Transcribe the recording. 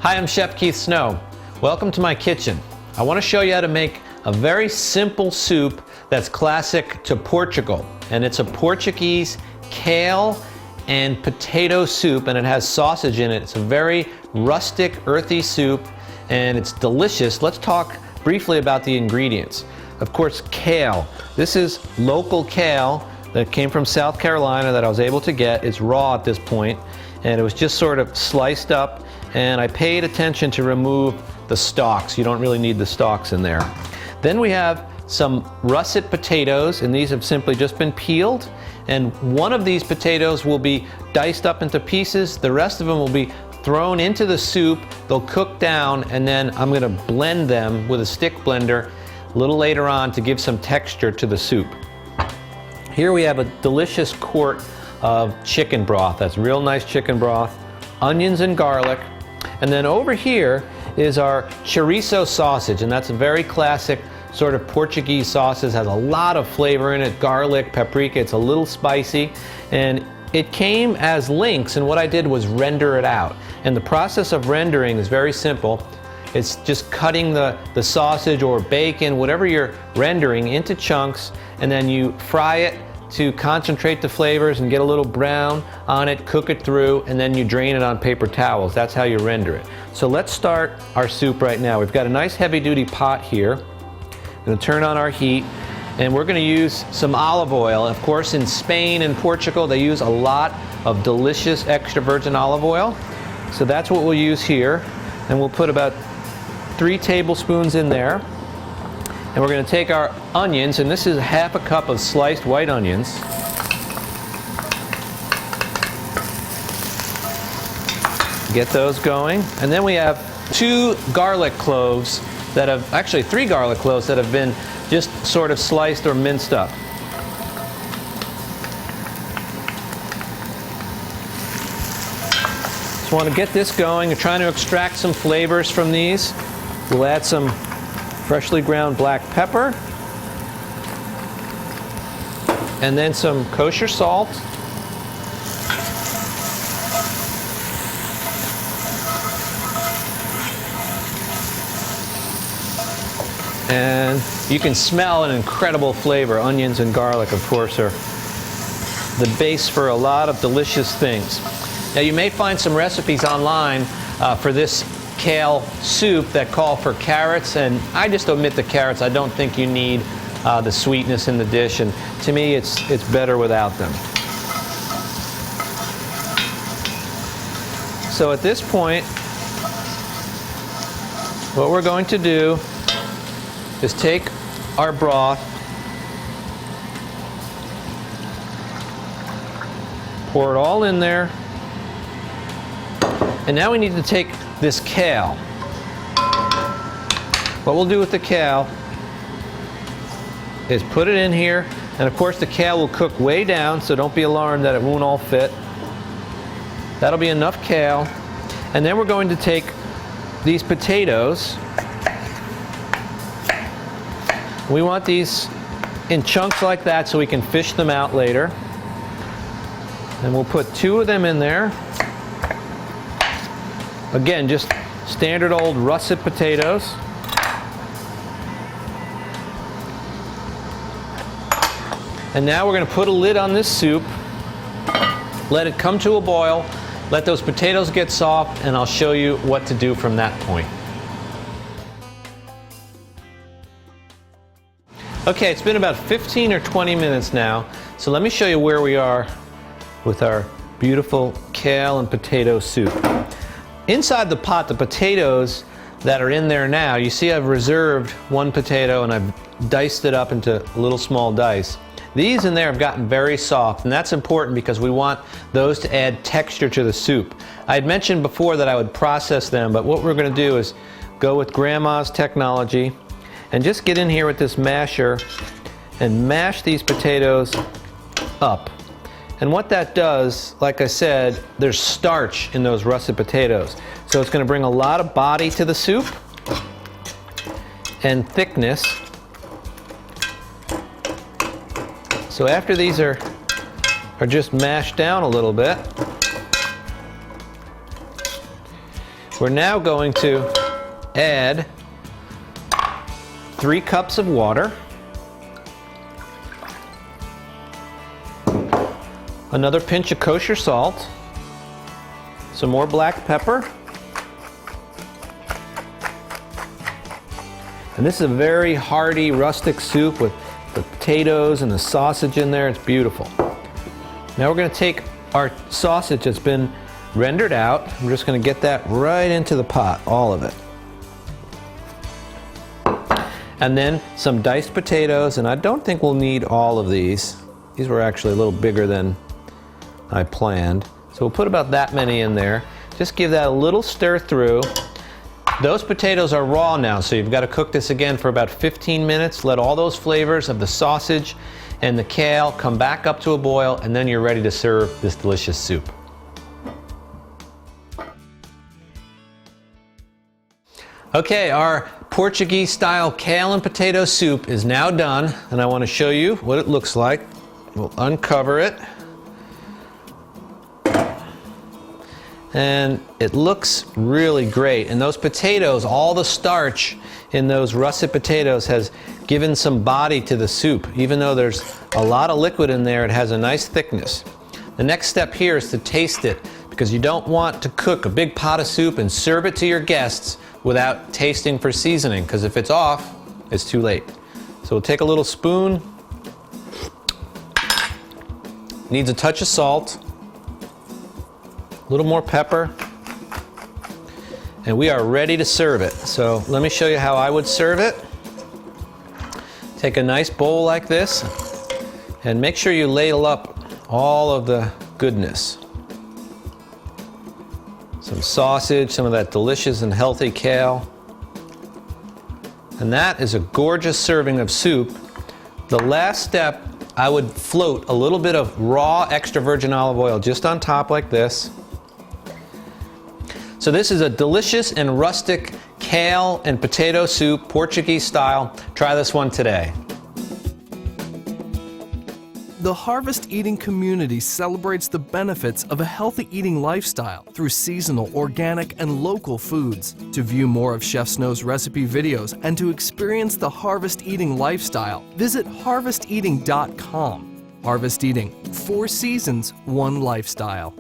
Hi, I'm Chef Keith Snow. Welcome to my kitchen. I want to show you how to make a very simple soup that's classic to Portugal. And it's a Portuguese kale and potato soup, and it has sausage in it. It's a very rustic, earthy soup, and it's delicious. Let's talk briefly about the ingredients. Of course, kale. This is local kale that came from South Carolina that I was able to get. It's raw at this point, and it was just sort of sliced up, and I paid attention to remove the stalks. You don't really need the stalks in there. Then we have some russet potatoes, and these have simply just been peeled, and one of these potatoes will be diced up into pieces. The rest of them will be thrown into the soup. They'll cook down, and then I'm going to blend them with a stick blender a little later on to give some texture to the soup. Here we have a delicious quart of chicken broth. That's real nice chicken broth, onions and garlic. And then over here is our chorizo sausage, and that's a very classic sort of Portuguese sausage. Has a lot of flavor in it, garlic, paprika. It's a little spicy, and it came as links, and what I did was render it out. And the process of rendering is very simple. It's just cutting the sausage or bacon, whatever you're rendering, into chunks, and then you fry it to concentrate the flavors and get a little brown on it, cook it through, and then you drain it on paper towels. That's how you render it. So let's start our soup right now. We've got a nice heavy-duty pot here. I'm going to turn on our heat, and we're going to use some olive oil. Of course, in Spain and Portugal, they use a lot of delicious extra virgin olive oil. So that's what we'll use here, and we'll put about 3 tablespoons in there. And we're going to take our onions, and this is half a cup of sliced white onions. Get those going. And then we have 2 garlic cloves that have, actually 3 garlic cloves that have been just sort of sliced or minced up. Just want to get this going. We're trying to extract some flavors from these. We'll add some freshly ground black pepper, and then some kosher salt, and you can smell an incredible flavor. Onions and garlic, of course, are the base for a lot of delicious things. Now, you may find some recipes online for this kale soup that call for carrots, and I just omit the carrots. I don't think you need the sweetness in the dish, and to me it's better without them. So at this point, what we're going to do is take our broth, pour it all in there, and now we need to take this kale. What we'll do with the kale is put it in here, and of course the kale will cook way down, so don't be alarmed that it won't all fit. That'll be enough kale. And then we're going to take these potatoes. We want these in chunks like that so we can fish them out later. And we'll put 2 of them in there. Again, just standard old russet potatoes. And now we're going to put a lid on this soup, let it come to a boil, let those potatoes get soft, and I'll show you what to do from that point. Okay, it's been about 15 or 20 minutes now, so let me show you where we are with our beautiful kale and potato soup. Inside the pot, the potatoes that are in there now, you see I've reserved 1 potato and I've diced it up into little small dice. These in there have gotten very soft, and that's important because we want those to add texture to the soup. I had mentioned before that I would process them, but what we're going to do is go with Grandma's technology and just get in here with this masher and mash these potatoes up. And what that does, like I said, there's starch in those russet potatoes. So it's going to bring a lot of body to the soup and thickness. So after these are just mashed down a little bit, We're now going to add 3 cups of water, another pinch of kosher salt, some more black pepper, and this is a very hearty rustic soup with the potatoes and the sausage in there. It's beautiful. Now we're going to take our sausage that's been rendered out. We're just going to get that right into the pot, all of it. And then some diced potatoes, and I don't think we'll need all of these. These were actually a little bigger than I planned. So we'll put about that many in there. Just give that a little stir through. Those potatoes are raw now, so you've got to cook this again for about 15 minutes. Let all those flavors of the sausage and the kale come back up to a boil, and then you're ready to serve this delicious soup. Okay, our Portuguese style kale and potato soup is now done, and I want to show you what it looks like. We'll uncover it. And it looks really great. And those potatoes, all the starch in those russet potatoes has given some body to the soup. Even though there's a lot of liquid in there, it has a nice thickness. The next step here is to taste it, because you don't want to cook a big pot of soup and serve it to your guests without tasting for seasoning, because if it's off, it's too late. So we'll take a little spoon. Needs a touch of salt. A little more pepper, and we are ready to serve it. So let me show you how I would serve it. Take a nice bowl like this, and make sure you ladle up all of the goodness. Some sausage, some of that delicious and healthy kale. And that is a gorgeous serving of soup. The last step, I would float a little bit of raw extra virgin olive oil just on top like this. So this is a delicious and rustic kale and potato soup, Portuguese style. Try this one today. The Harvest Eating community celebrates the benefits of a healthy eating lifestyle through seasonal, organic, and local foods. To view more of Chef Snow's recipe videos and to experience the Harvest Eating lifestyle, visit harvesteating.com. Harvest Eating, 4 seasons, 1 lifestyle.